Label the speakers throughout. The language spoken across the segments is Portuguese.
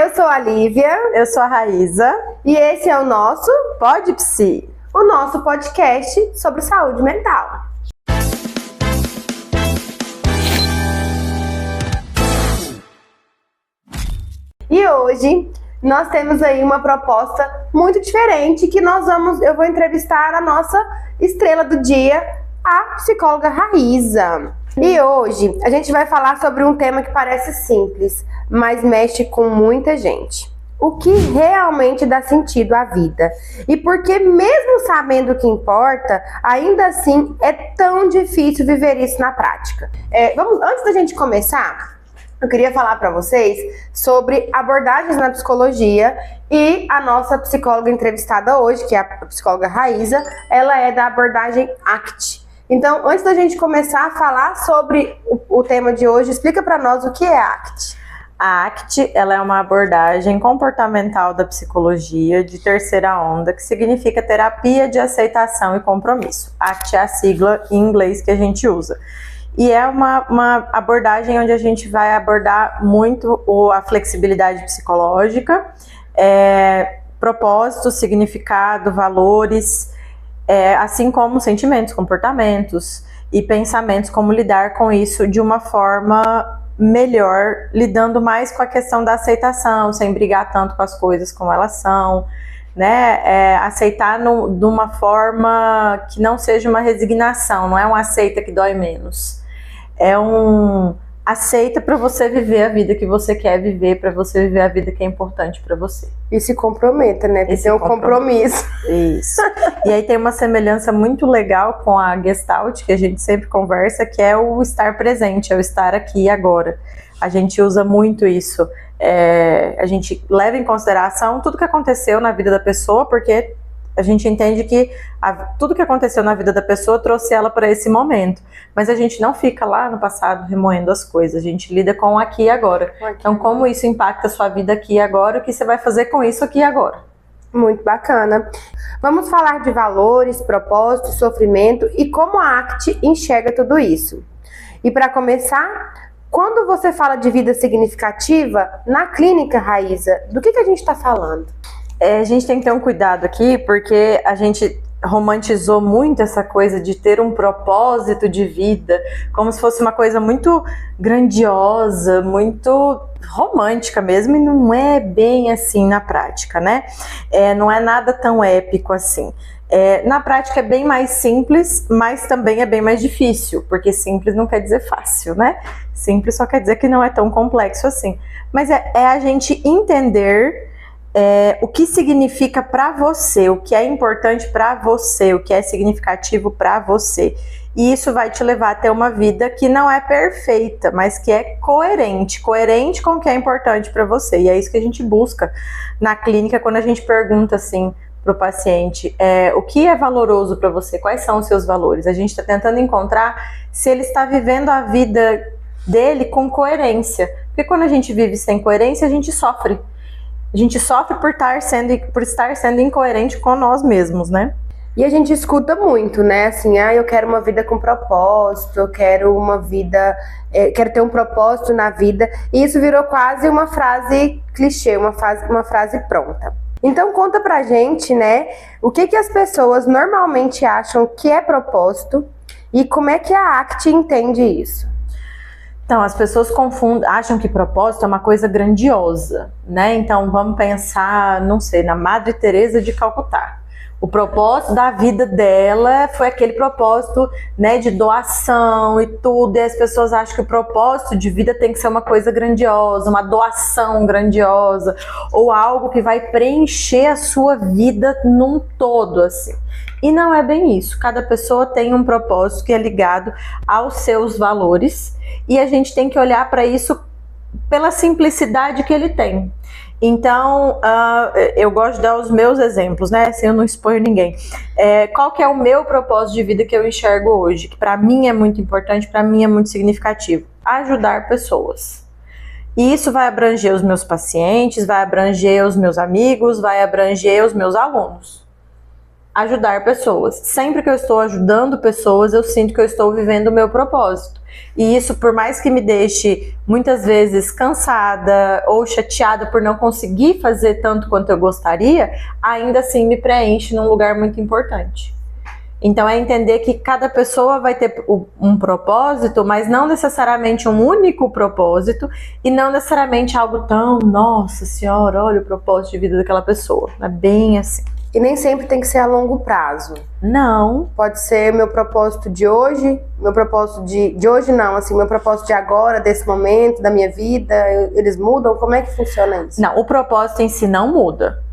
Speaker 1: Eu sou a Lívia.
Speaker 2: Eu sou a Raíza.
Speaker 1: E esse é o nosso
Speaker 2: Pode Psi,
Speaker 1: o nosso podcast sobre saúde mental. E hoje nós temos aí uma proposta muito diferente que eu vou entrevistar a nossa estrela do dia, a psicóloga Raíza. E hoje a gente vai falar sobre um tema que parece simples, mas mexe com muita gente. O que realmente dá sentido à vida? E por que, mesmo sabendo o que importa, ainda assim é tão difícil viver isso na prática? Antes da gente começar, eu queria falar para vocês sobre abordagens na psicologia e a nossa psicóloga entrevistada hoje, que é a psicóloga Raíza, ela é da abordagem ACT. Então, antes da gente começar a falar sobre o tema de hoje, explica para nós o que é ACT.
Speaker 2: A ACT, ela é uma abordagem comportamental da psicologia de terceira onda, que significa terapia de aceitação e compromisso. ACT é a sigla em inglês que a gente usa. E é uma abordagem onde a gente vai abordar muito a flexibilidade psicológica, propósito, significado, valores, assim como sentimentos, comportamentos e pensamentos, como lidar com isso de uma forma melhor, lidando mais com a questão da aceitação, sem brigar tanto com as coisas como elas são, né? Aceitar de uma forma que não seja uma resignação, não é um aceita que dói menos. É um aceita para você viver a vida que você quer viver, para você viver a vida que é importante para você.
Speaker 1: E se comprometa, né? Tem um compromisso.
Speaker 2: Isso. E aí tem uma semelhança muito legal com a Gestalt, que a gente sempre conversa, que é o estar presente, é o estar aqui e agora. A gente usa muito isso. A gente leva em consideração tudo que aconteceu na vida da pessoa, porque a gente entende que tudo que aconteceu na vida da pessoa trouxe ela para esse momento. Mas a gente não fica lá no passado remoendo as coisas, a gente lida com o aqui e agora. Então, como isso impacta a sua vida aqui e agora, o que você vai fazer com isso aqui e agora?
Speaker 1: Muito bacana. Vamos falar de valores, propósito, sofrimento e como a ACT enxerga tudo isso. E para começar, quando você fala de vida significativa, na clínica, Raíza, do que a gente está falando?
Speaker 2: A gente tem que ter um cuidado aqui, porque a gente romantizou muito essa coisa de ter um propósito de vida, como se fosse uma coisa muito grandiosa, muito romântica mesmo, e não é bem assim na prática, né? Não é nada tão épico assim. Na prática é bem mais simples, mas também é bem mais difícil, porque simples não quer dizer fácil, né? Simples só quer dizer que não é tão complexo assim. Mas é a gente entender o que significa para você, o que é importante para você, o que é significativo para você. E isso vai te levar a ter uma vida que não é perfeita, mas que é coerente com o que é importante para você. E é isso que a gente busca na clínica quando a gente pergunta assim para o paciente, o que é valoroso para você, quais são os seus valores. A gente está tentando encontrar se ele está vivendo a vida dele com coerência, porque quando a gente vive sem coerência, a gente sofre. A gente sofre por estar sendo incoerente com nós mesmos, né?
Speaker 1: E a gente escuta muito, né? Assim, eu quero uma vida com propósito, eu quero uma vida, quero ter um propósito na vida. E isso virou quase uma frase clichê, uma frase pronta. Então conta pra gente, né? O que as pessoas normalmente acham que é propósito e como é que a ACT entende isso?
Speaker 2: Então, as pessoas acham que propósito é uma coisa grandiosa, né? Então, vamos pensar, não sei, na Madre Teresa de Calcutá. O propósito da vida dela foi aquele propósito, né, de doação e tudo, e as pessoas acham que o propósito de vida tem que ser uma coisa grandiosa, uma doação grandiosa, ou algo que vai preencher a sua vida num todo, assim. E não é bem isso. Cada pessoa tem um propósito que é ligado aos seus valores, e a gente tem que olhar para isso pela simplicidade que ele tem. Então, eu gosto de dar os meus exemplos, né? Assim eu não exponho ninguém. Qual que é o meu propósito de vida que eu enxergo hoje? Que para mim é muito importante, para mim é muito significativo. Ajudar pessoas. E isso vai abranger os meus pacientes, vai abranger os meus amigos, vai abranger os meus alunos. ajudar pessoas. Sempre que eu estou ajudando pessoas, eu sinto que eu estou vivendo o meu propósito. E isso, por mais que me deixe muitas vezes cansada ou chateada por não conseguir fazer tanto quanto eu gostaria, ainda assim me preenche num lugar muito importante. Então é entender que cada pessoa vai ter um propósito, mas não necessariamente um único propósito e não necessariamente algo tão, nossa senhora, olha o propósito de vida daquela pessoa. É bem assim.
Speaker 1: E nem sempre tem que ser a longo prazo.
Speaker 2: Não.
Speaker 1: Pode ser meu propósito de hoje, meu propósito de hoje não, assim, meu propósito de agora, desse momento, da minha vida, eles mudam? Como é que funciona isso?
Speaker 2: Não, o propósito em si não muda.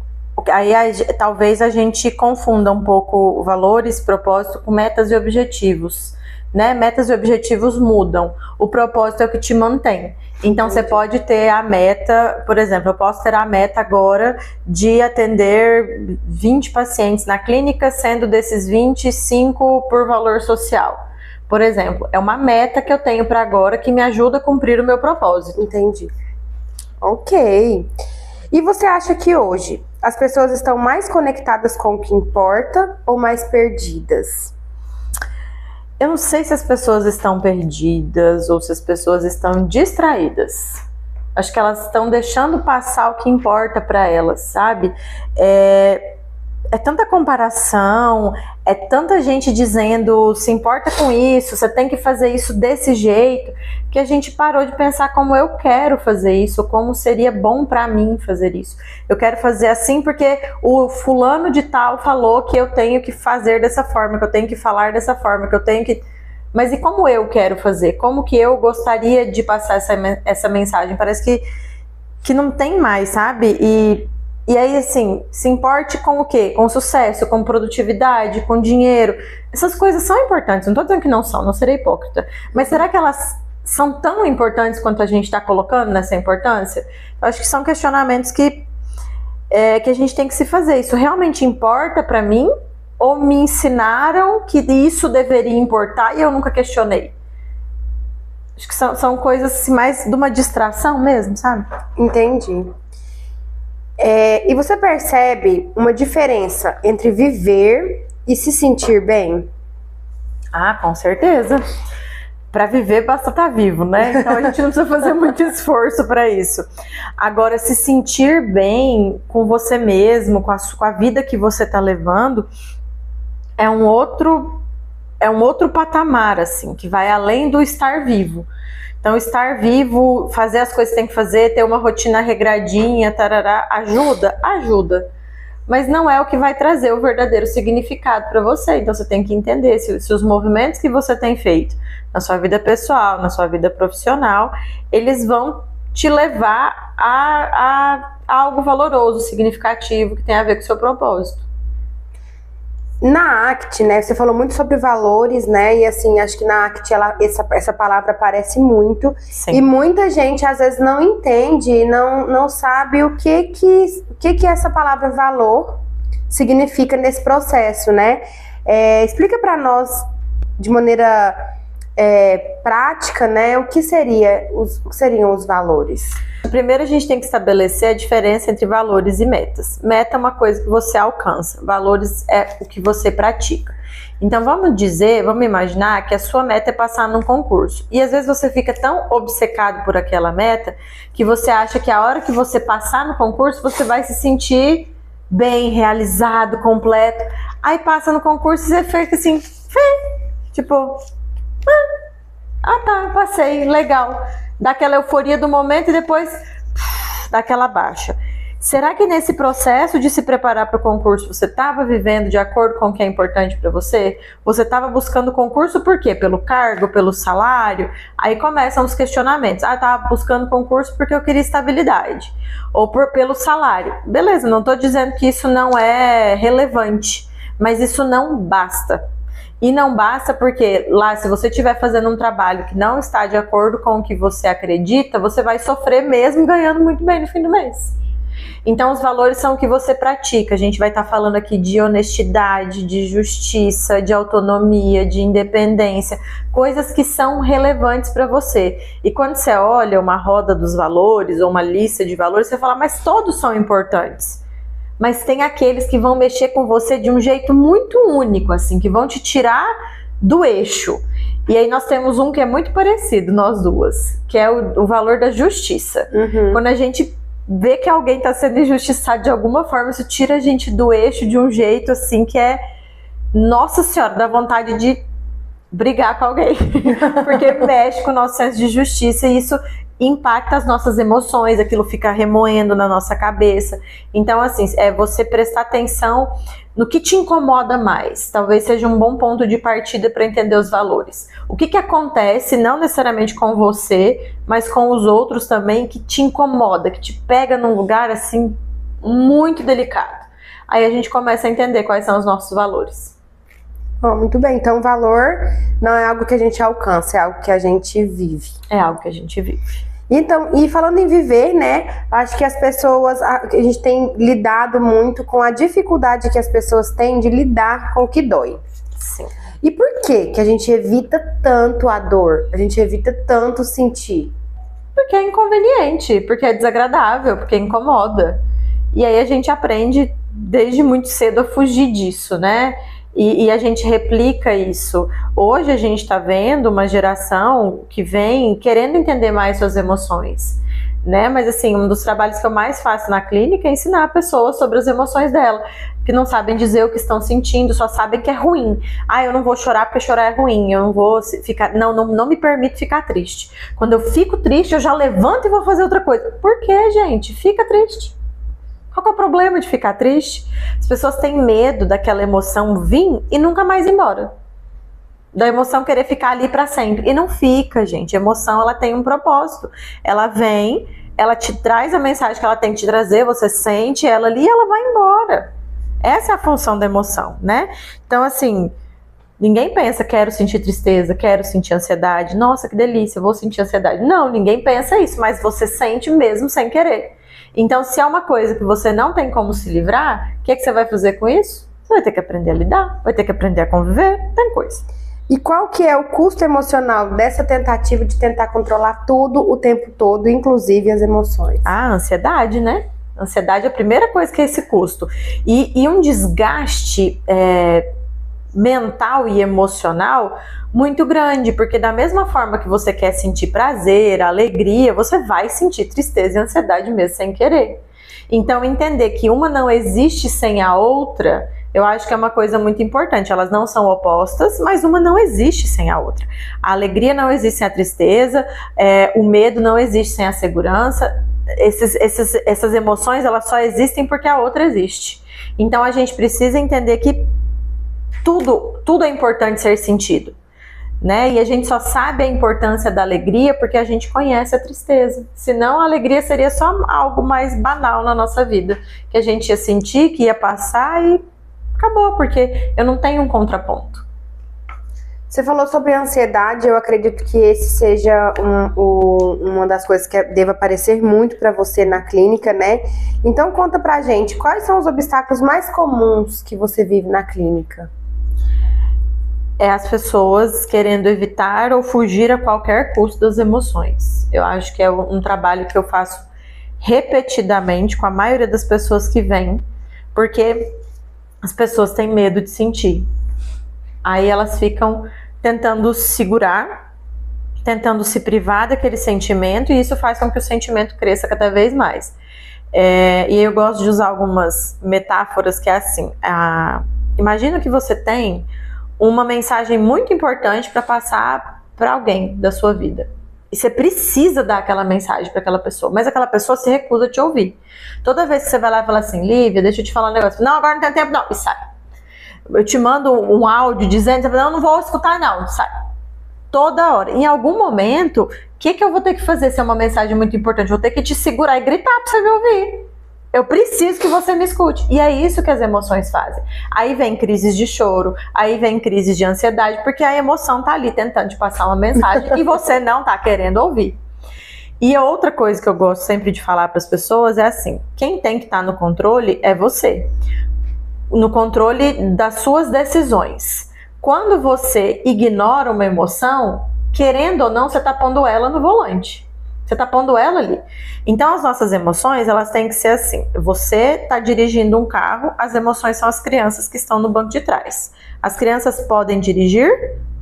Speaker 2: Aí talvez a gente confunda um pouco valores, propósito com metas e objetivos, né? Metas e objetivos mudam. O propósito é o que te mantém. Então você pode ter a meta, por exemplo, eu posso ter a meta agora de atender 20 pacientes na clínica, sendo desses 25 por valor social. Por exemplo, é uma meta que eu tenho para agora que me ajuda a cumprir o meu propósito.
Speaker 1: Entendi. Ok. E você acha que hoje as pessoas estão mais conectadas com o que importa ou mais perdidas?
Speaker 2: Eu não sei se as pessoas estão perdidas ou se as pessoas estão distraídas. Acho que elas estão deixando passar o que importa para elas, sabe? É tanta comparação, é tanta gente dizendo se importa com isso, você tem que fazer isso desse jeito, que a gente parou de pensar como eu quero fazer isso, como seria bom para mim fazer isso. Eu quero fazer assim porque o fulano de tal falou que eu tenho que fazer dessa forma, que eu tenho que falar dessa forma, que eu tenho que... Mas e como eu quero fazer? Como que eu gostaria de passar essa mensagem? Parece que não tem mais, sabe? E aí, assim, se importe com o quê? Com sucesso, com produtividade, com dinheiro. Essas coisas são importantes, não estou dizendo que não são, não serei hipócrita. Mas será que elas são tão importantes quanto a gente está colocando nessa importância? Eu acho que são questionamentos que a gente tem que se fazer. Isso realmente importa para mim? Ou me ensinaram que isso deveria importar e eu nunca questionei? Acho que são coisas mais de uma distração mesmo, sabe?
Speaker 1: Entendi. E você percebe uma diferença entre viver e se sentir bem?
Speaker 2: Ah, com certeza. Para viver basta estar vivo, né? Então a gente não precisa fazer muito esforço para isso. Agora, se sentir bem com você mesmo, com a vida que você está levando, é um outro patamar, assim, que vai além do estar vivo. Então, estar vivo, fazer as coisas que tem que fazer, ter uma rotina regradinha, tarará, ajuda. Mas não é o que vai trazer o verdadeiro significado para você. Então, você tem que entender se os movimentos que você tem feito na sua vida pessoal, na sua vida profissional, eles vão te levar a algo valoroso, significativo, que tem a ver com o seu propósito.
Speaker 1: Na ACT, né, você falou muito sobre valores, né, e assim, acho que na ACT essa palavra aparece muito. Sim. E muita gente às vezes não entende, não sabe o que essa palavra valor significa nesse processo, né? Explica para nós de maneira prática, né, o que seriam os valores.
Speaker 2: Primeiro a gente tem que estabelecer a diferença entre valores e metas. Meta é uma coisa que você alcança, valores é o que você pratica. Então vamos imaginar que a sua meta é passar num concurso. E às vezes você fica tão obcecado por aquela meta que você acha que a hora que você passar no concurso você vai se sentir bem, realizado, completo. Aí passa no concurso e você fica assim, tipo, tá, passei, legal. Dá aquela euforia do momento e depois dá aquela baixa. Será que nesse processo de se preparar para o concurso você estava vivendo de acordo com o que é importante para você? Você estava buscando o concurso por quê? Pelo cargo, pelo salário? Aí começam os questionamentos. Estava buscando concurso porque eu queria estabilidade. Ou pelo salário. Beleza, não estou dizendo que isso não é relevante, mas isso não basta. E não basta porque lá, se você estiver fazendo um trabalho que não está de acordo com o que você acredita, você vai sofrer mesmo ganhando muito bem no fim do mês. Então, os valores são o que você pratica. A gente vai estar falando aqui de honestidade, de justiça, de autonomia, de independência, coisas que são relevantes para você. E quando você olha uma roda dos valores ou uma lista de valores, você fala, mas todos são importantes. mas tem aqueles que vão mexer com você de um jeito muito único, assim, que vão te tirar do eixo. E aí nós temos um que é muito parecido, nós duas, que é o valor da justiça. Quando a gente vê que alguém está sendo injustiçado de alguma forma, isso tira a gente do eixo de um jeito assim que é, nossa senhora, dá vontade de brigar com alguém, porque mexe com o nosso senso de justiça e isso impacta as nossas emoções, aquilo fica remoendo na nossa cabeça. Então, assim, é você prestar atenção no que te incomoda mais. Talvez seja um bom ponto de partida para entender os valores. O que acontece, não necessariamente com você, mas com os outros também, que te incomoda, que te pega num lugar, assim, muito delicado. Aí a gente começa a entender quais são os nossos valores.
Speaker 1: Muito bem, então valor não é algo que a gente alcança, é algo que a gente vive.
Speaker 2: É algo que a gente vive.
Speaker 1: Então, e falando em viver, né, acho que as pessoas, a gente tem lidado muito com a dificuldade que as pessoas têm de lidar com o que dói.
Speaker 2: Sim.
Speaker 1: E por que a gente evita tanto a dor? A gente evita tanto sentir?
Speaker 2: Porque é inconveniente, porque é desagradável, porque incomoda. E aí a gente aprende desde muito cedo a fugir disso, né? E a gente replica isso. Hoje a gente está vendo uma geração que vem querendo entender mais suas emoções, né? Mas assim, um dos trabalhos que eu mais faço na clínica é ensinar a pessoa sobre as emoções dela, que não sabem dizer o que estão sentindo, só sabem que é ruim. Ah, eu não vou chorar porque chorar é ruim, eu não vou ficar, não me permito ficar triste. Quando eu fico triste, eu já levanto e vou fazer outra coisa. Por que, gente? Fica triste. Qual que é o problema de ficar triste? As pessoas têm medo daquela emoção vir e nunca mais ir embora. Da emoção querer ficar ali para sempre. E não fica, gente. A emoção, ela tem um propósito. Ela vem, ela te traz a mensagem que ela tem que te trazer, você sente ela ali e ela vai embora. Essa é a função da emoção, né? Então, assim, ninguém pensa, quero sentir tristeza, quero sentir ansiedade. Nossa, que delícia, eu vou sentir ansiedade. Não, ninguém pensa isso, mas você sente mesmo sem querer. Então, se é uma coisa que você não tem como se livrar, o que você vai fazer com isso? Você vai ter que aprender a lidar, vai ter que aprender a conviver, tem coisa.
Speaker 1: E qual que é o custo emocional dessa tentativa de tentar controlar tudo o tempo todo, inclusive as emoções?
Speaker 2: A ansiedade, né? A ansiedade é a primeira coisa que é esse custo. E um desgaste mental e emocional muito grande, porque da mesma forma que você quer sentir prazer, alegria, você vai sentir tristeza e ansiedade mesmo sem querer. Então entender que uma não existe sem a outra, eu acho que é uma coisa muito importante. Elas não são opostas, mas uma não existe sem a outra. A alegria não existe sem a tristeza, o medo não existe sem a segurança. Essas emoções, elas só existem porque a outra existe. Então a gente precisa entender que tudo é importante ser sentido, né? E a gente só sabe a importância da alegria porque a gente conhece a tristeza. Senão a alegria seria só algo mais banal na nossa vida, que a gente ia sentir, que ia passar e acabou, porque eu não tenho um contraponto.
Speaker 1: Você falou sobre a ansiedade, eu acredito que esse seja uma das coisas que deva aparecer muito para você na clínica, né? Então conta pra gente, quais são os obstáculos mais comuns que você vive na clínica?
Speaker 2: É as pessoas querendo evitar ou fugir a qualquer custo das emoções. Eu acho que é um trabalho que eu faço repetidamente com a maioria das pessoas que vêm, porque as pessoas têm medo de sentir. Aí elas ficam tentando segurar, tentando se privar daquele sentimento, e isso faz com que o sentimento cresça cada vez mais. E eu gosto de usar algumas metáforas que é assim, imagina que você tem uma mensagem muito importante para passar para alguém da sua vida. E você precisa dar aquela mensagem para aquela pessoa, mas aquela pessoa se recusa a te ouvir. Toda vez que você vai lá e fala assim, Lívia, deixa eu te falar um negócio. Não, agora não tem tempo não, e sai. Eu te mando um áudio dizendo, não vou escutar não, sai. Toda hora. Em algum momento, o que eu vou ter que fazer se é uma mensagem muito importante? Eu vou ter que te segurar e gritar para você me ouvir. Eu preciso que você me escute. E é isso que as emoções fazem. Aí vem crises de choro, aí vem crises de ansiedade, porque a emoção tá ali tentando te passar uma mensagem e você não tá querendo ouvir. E outra coisa que eu gosto sempre de falar para as pessoas é assim, quem tem que estar no controle é você. No controle das suas decisões. Quando você ignora uma emoção, querendo ou não, você tá pondo ela no volante. Você tá pondo ela ali. Então, as nossas emoções, elas têm que ser assim. Você tá dirigindo um carro, as emoções são as crianças que estão no banco de trás. As crianças podem dirigir?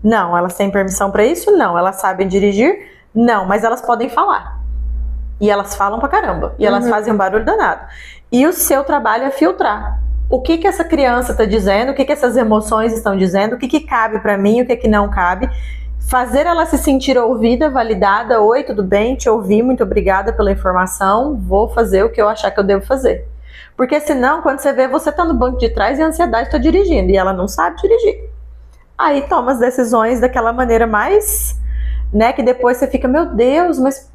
Speaker 2: Não. Elas têm permissão para isso? Não. Elas sabem dirigir? Não. Mas elas podem falar. E elas falam pra caramba. E elas fazem um barulho danado. E o seu trabalho é filtrar. O que essa criança tá dizendo? O que essas emoções estão dizendo? O que cabe para mim? O que não cabe? Fazer ela se sentir ouvida, validada. Oi, tudo bem? Te ouvi, muito obrigada pela informação. Vou fazer o que eu achar que eu devo fazer. Porque senão, quando você vê, você tá no banco de trás e a ansiedade tá dirigindo. E ela não sabe dirigir. Aí toma as decisões daquela maneira mais... né? Que depois você fica, meu Deus, mas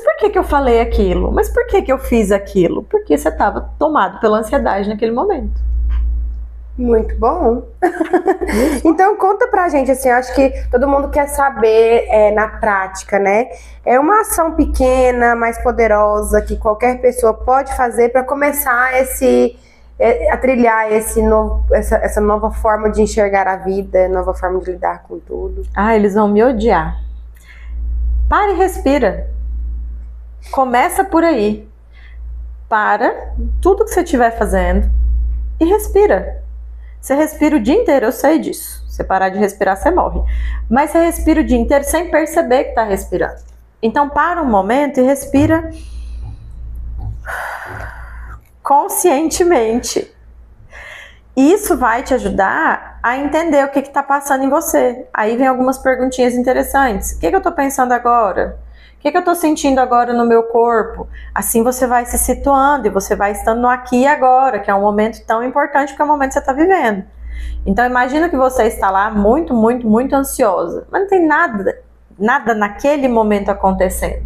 Speaker 2: por que eu falei aquilo? Mas por que eu fiz aquilo? Porque você estava tomado pela ansiedade naquele momento.
Speaker 1: Muito bom. Então conta pra gente, assim, eu acho que todo mundo quer saber na prática, né? É uma ação pequena, mais poderosa, que qualquer pessoa pode fazer para começar a trilhar essa nova forma de enxergar a vida, nova forma de lidar com tudo.
Speaker 2: Ah, eles vão me odiar. Para e respira. Começa por aí. Para tudo que você estiver fazendo e respira. Você respira o dia inteiro, eu sei disso. Se parar de respirar, você morre. Mas você respira o dia inteiro sem perceber que está respirando. Então, para um momento e respira conscientemente. Isso vai te ajudar a entender o que está passando em você. Aí vem algumas perguntinhas interessantes. O que eu estou pensando agora? O que eu estou sentindo agora no meu corpo? Assim você vai se situando e você vai estando no aqui e agora, que é um momento tão importante porque é o momento que você está vivendo. Então imagina que você está lá muito, muito, muito ansiosa, mas não tem nada naquele momento acontecendo,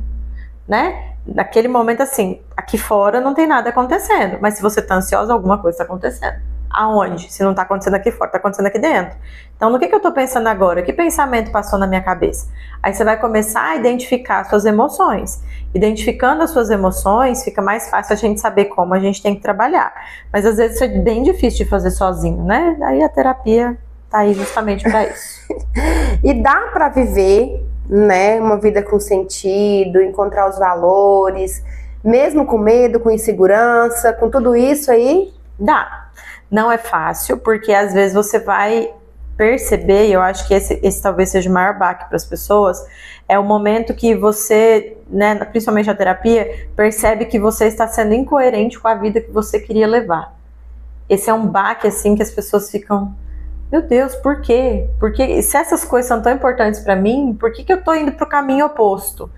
Speaker 2: né? Naquele momento assim, aqui fora não tem nada acontecendo, mas se você está ansiosa, alguma coisa está acontecendo. Aonde? Se não está acontecendo aqui fora, está acontecendo aqui dentro. Então, no que eu estou pensando agora? Que pensamento passou na minha cabeça? Aí você vai começar a identificar as suas emoções. Identificando as suas emoções, fica mais fácil a gente saber como a gente tem que trabalhar. Mas às vezes isso é bem difícil de fazer sozinho, né? Aí a terapia tá aí justamente para isso.
Speaker 1: E dá para viver, né, uma vida com sentido, encontrar os valores, mesmo com medo, com insegurança, com tudo isso aí?
Speaker 2: Dá. Não é fácil, porque às vezes você vai perceber, e eu acho que esse talvez seja o maior baque para as pessoas, é o momento que você, né, principalmente na terapia, percebe que você está sendo incoerente com a vida que você queria levar. Esse é um baque, assim, que as pessoas ficam, meu Deus, por quê? Porque se essas coisas são tão importantes para mim, por que eu estou indo para o caminho oposto?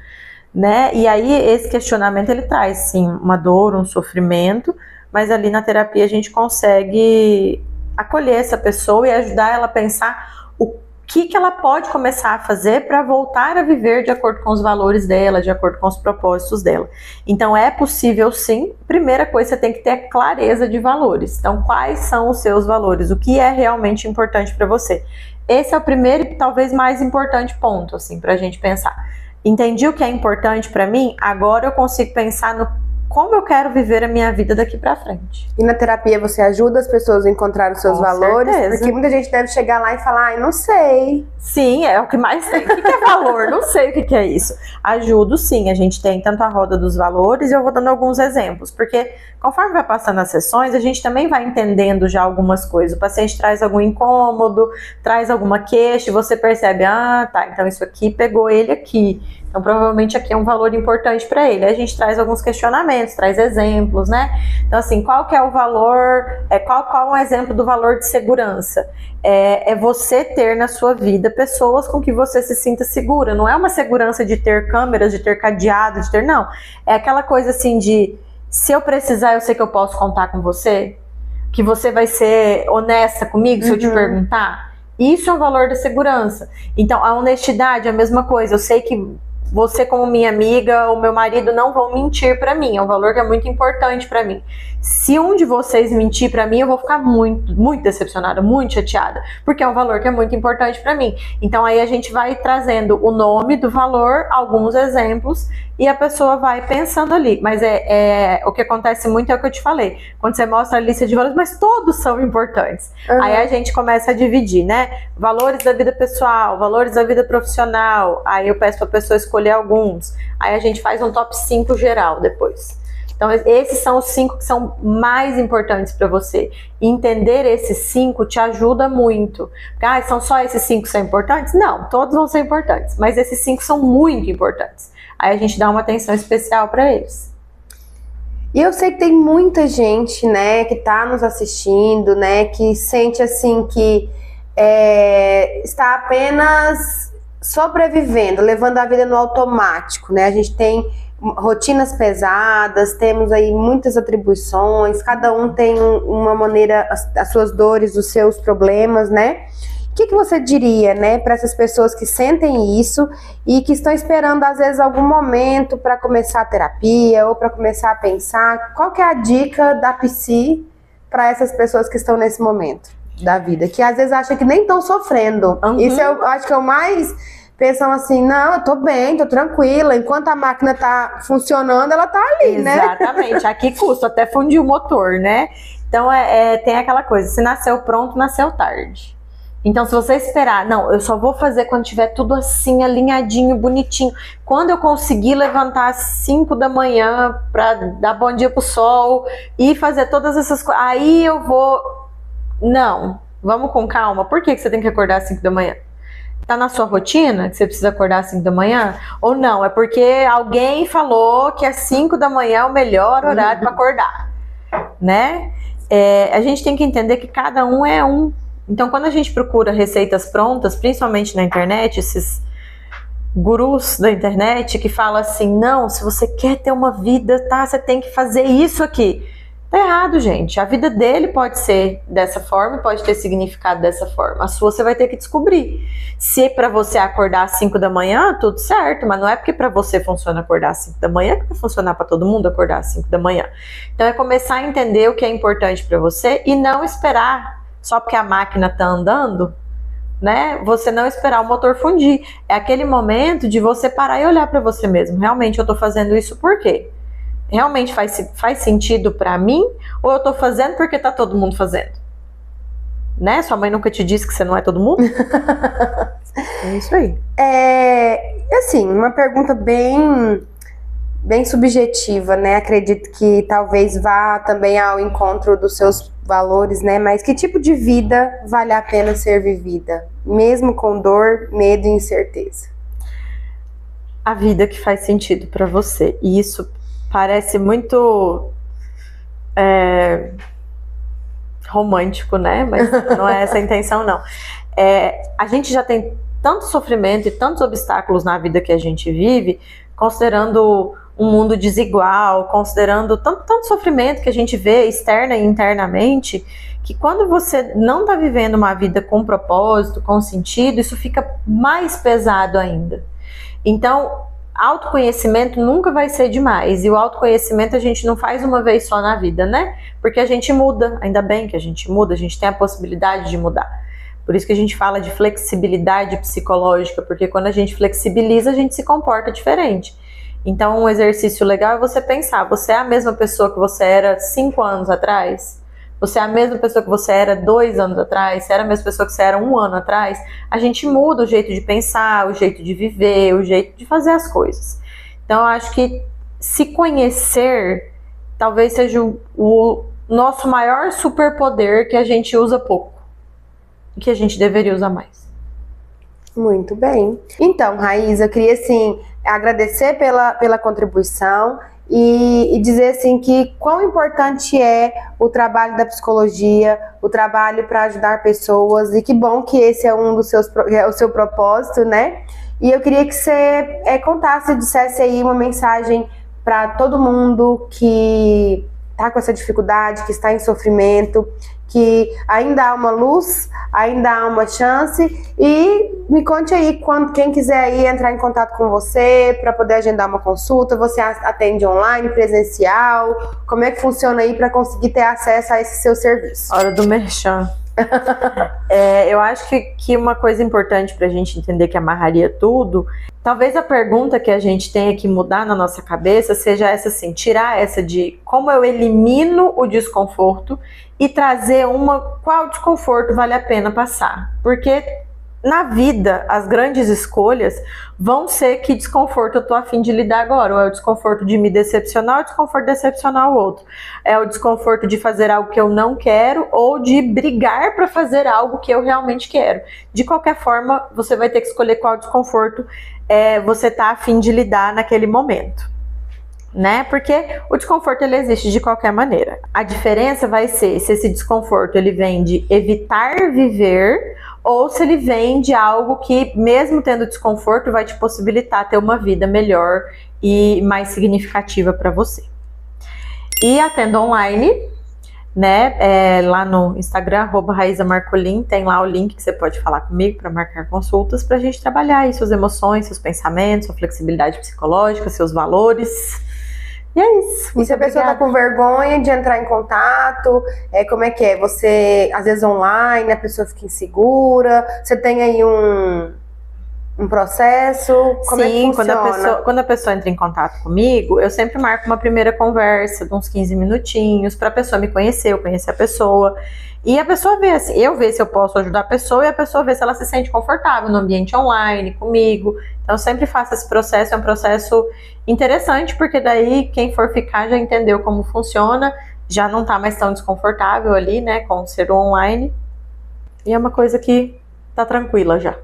Speaker 2: Né? E aí esse questionamento, ele traz, sim, uma dor, um sofrimento, mas ali na terapia a gente consegue acolher essa pessoa e ajudar ela a pensar o que ela pode começar a fazer para voltar a viver de acordo com os valores dela, de acordo com os propósitos dela. Então é possível sim. Primeira coisa, você tem que ter clareza de valores. Então quais são os seus valores? O que é realmente importante para você? Esse é o primeiro e talvez mais importante ponto, assim, para a gente pensar. Entendi o que é importante para mim, agora eu consigo pensar no como eu quero viver a minha vida daqui pra frente.
Speaker 1: E na terapia você ajuda as pessoas a encontrar os seus valores?
Speaker 2: Certeza.
Speaker 1: Porque muita gente deve chegar lá e falar, ai, não sei.
Speaker 2: Sim, é o que mais tem. O que é valor? Não sei o que é isso. Ajudo sim, a gente tem tanto a roda dos valores e eu vou dando alguns exemplos, porque conforme vai passando as sessões, a gente também vai entendendo já algumas coisas. O paciente traz algum incômodo, traz alguma queixa e você percebe, ah, tá, então isso aqui pegou ele aqui. Então, provavelmente aqui é um valor importante para ele. Aí a gente traz alguns questionamentos, traz exemplos, né? Então, assim, qual que é o valor, qual é um exemplo do valor de segurança? É você ter na sua vida pessoas com que você se sinta segura. Não é uma segurança de ter câmeras, de ter cadeado, de ter, não. É aquela coisa assim de, se eu precisar, eu sei que eu posso contar com você, que você vai ser honesta comigo se eu te perguntar. Isso é um valor da segurança. Então, a honestidade é a mesma coisa. Eu sei que você, como minha amiga, ou meu marido não vão mentir pra mim. É um valor que é muito importante pra mim. Se um de vocês mentir pra mim, eu vou ficar muito, muito decepcionada, muito chateada, porque é um valor que é muito importante pra mim. Então aí a gente vai trazendo o nome do valor, alguns exemplos, e a pessoa vai pensando ali. Mas o que acontece muito é o que eu te falei. Quando você mostra a lista de valores, mas todos são importantes. Aí a gente começa a dividir, né? Valores da vida pessoal, valores da vida profissional. Aí eu peço pra pessoa escolher escolher alguns. Aí a gente faz um top 5 geral depois. Então, esses são os 5 que são mais importantes para você. E entender esses 5 te ajuda muito. Porque, são só esses 5 que são importantes? Não, todos vão ser importantes. Mas esses 5 são muito importantes. Aí a gente dá uma atenção especial para eles.
Speaker 1: E eu sei que tem muita gente, né, que tá nos assistindo, né, que sente assim que está apenas sobrevivendo, levando a vida no automático, né? A gente tem rotinas pesadas, temos aí muitas atribuições, cada um tem uma maneira, as suas dores, os seus problemas, né? O que você diria, né, para essas pessoas que sentem isso e que estão esperando, às vezes, algum momento para começar a terapia ou para começar a pensar? Qual que é a dica da psi para essas pessoas que estão nesse momento da vida, que às vezes acham que nem estão sofrendo? Isso eu acho que é o mais... Pensam assim, não, eu tô bem, tô tranquila, enquanto a máquina tá funcionando, ela tá ali, né?
Speaker 2: Exatamente, aqui custa até fundir o motor, né? Então, tem aquela coisa, se nasceu pronto, nasceu tarde. Então, se você esperar, não, eu só vou fazer quando tiver tudo assim, alinhadinho, bonitinho. Quando eu conseguir levantar às 5 da manhã pra dar bom dia pro sol e fazer todas essas coisas, aí eu vou... Não, vamos com calma. Por que você tem que acordar às 5 da manhã? Tá na sua rotina que você precisa acordar às 5 da manhã? Ou não, é porque alguém falou que às 5 da manhã é o melhor horário para acordar, né? A gente tem que entender que cada um é um. Então, quando a gente procura receitas prontas, principalmente na internet, esses gurus da internet que falam assim, não, se você quer ter uma vida, tá, você tem que fazer isso aqui. Tá errado, gente. A vida dele pode ser dessa forma, pode ter significado dessa forma. A sua você vai ter que descobrir. Se para você acordar às 5 da manhã, tudo certo, mas não é porque para você funciona acordar às 5 da manhã que vai funcionar para todo mundo acordar às 5 da manhã. Então é começar a entender o que é importante para você e não esperar só porque a máquina tá andando, né? Você não esperar o motor fundir. É aquele momento de você parar e olhar para você mesmo. Realmente eu tô fazendo isso por quê? Realmente faz sentido pra mim? Ou eu tô fazendo porque tá todo mundo fazendo? Né? Sua mãe nunca te disse que você não é todo mundo? É isso aí.
Speaker 1: Assim, uma pergunta bem subjetiva, né? Acredito que talvez vá também ao encontro dos seus valores, né? Mas que tipo de vida vale a pena ser vivida? Mesmo com dor, medo e incerteza.
Speaker 2: A vida que faz sentido pra você. E isso parece muito romântico, né? Mas não é essa a intenção, não. A gente já tem tanto sofrimento e tantos obstáculos na vida que a gente vive, considerando um mundo desigual, considerando tanto sofrimento que a gente vê externa e internamente, que quando você não está vivendo uma vida com propósito, com sentido, isso fica mais pesado ainda. Então, autoconhecimento nunca vai ser demais, e o autoconhecimento a gente não faz uma vez só na vida, né? Porque a gente muda, ainda bem que a gente muda, a gente tem a possibilidade de mudar. Por isso que a gente fala de flexibilidade psicológica, porque quando a gente flexibiliza, a gente se comporta diferente. Então, um exercício legal é você pensar, você é a mesma pessoa que você era 5 anos atrás? Você é a mesma pessoa que você era 2 anos atrás? Você era a mesma pessoa que você era 1 ano atrás? A gente muda o jeito de pensar, o jeito de viver, o jeito de fazer as coisas. Então, eu acho que se conhecer talvez seja o nosso maior superpoder, que a gente usa pouco e que a gente deveria usar mais.
Speaker 1: Muito bem. Então, Raíza, eu queria assim agradecer pela contribuição e dizer assim que quão importante é o trabalho da psicologia, o trabalho para ajudar pessoas, e que bom que esse é um dos seus, o seu propósito, né? E eu queria que você contasse, dissesse aí uma mensagem para todo mundo que está com essa dificuldade, que está em sofrimento, que ainda há uma luz, ainda há uma chance. E me conte aí, quem quiser aí entrar em contato com você para poder agendar uma consulta, você atende online, presencial? Como é que funciona aí para conseguir ter acesso a esse seu serviço?
Speaker 2: Hora do merchan. Eu acho que uma coisa importante para a gente entender que amarraria tudo, talvez a pergunta que a gente tenha que mudar na nossa cabeça seja essa assim, tirar essa de como eu elimino o desconforto e trazer qual desconforto vale a pena passar, porque na vida, as grandes escolhas vão ser que desconforto eu tô a fim de lidar agora. Ou é o desconforto de me decepcionar, ou é o desconforto de decepcionar o outro. É o desconforto de fazer algo que eu não quero, ou de brigar para fazer algo que eu realmente quero. De qualquer forma, você vai ter que escolher qual desconforto você tá a fim de lidar naquele momento. Né? Porque o desconforto ele existe de qualquer maneira. A diferença vai ser se esse desconforto ele vem de evitar viver ou se ele vem de algo que, mesmo tendo desconforto, vai te possibilitar ter uma vida melhor e mais significativa para você. E atendo online, né? Lá no Instagram, @RaizaMarcolin, tem lá o link que você pode falar comigo para marcar consultas para a gente trabalhar aí suas emoções, seus pensamentos, sua flexibilidade psicológica, seus valores. E é isso.
Speaker 1: E se a pessoa tá com vergonha de entrar em contato, como é que é? Você, às vezes online, a pessoa fica insegura, você tem aí um processo? Como é que funciona?
Speaker 2: Quando a pessoa entra em contato comigo, eu sempre marco uma primeira conversa de uns 15 minutinhos pra pessoa me conhecer, eu conhecer a pessoa. E a pessoa vê, assim, eu ver se eu posso ajudar a pessoa e a pessoa vê se ela se sente confortável no ambiente online, comigo. Então eu sempre faço esse processo, é um processo interessante, porque daí quem for ficar já entendeu como funciona, já não tá mais tão desconfortável ali, né, com o ser online. E é uma coisa que tá tranquila já.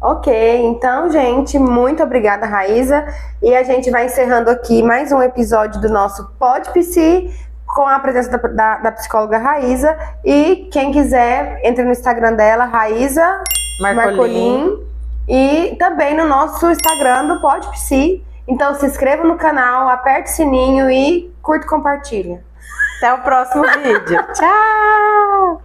Speaker 1: Ok, então, gente, muito obrigada, Raíza. E a gente vai encerrando aqui mais um episódio do nosso Pod Psi, com a presença da psicóloga Raíza. E quem quiser, entre no Instagram dela, Raíza Marcolin. E também no nosso Instagram do Pod Psi. Então se inscreva no canal, aperte o sininho e curta e compartilha.
Speaker 2: Até o próximo vídeo. Tchau!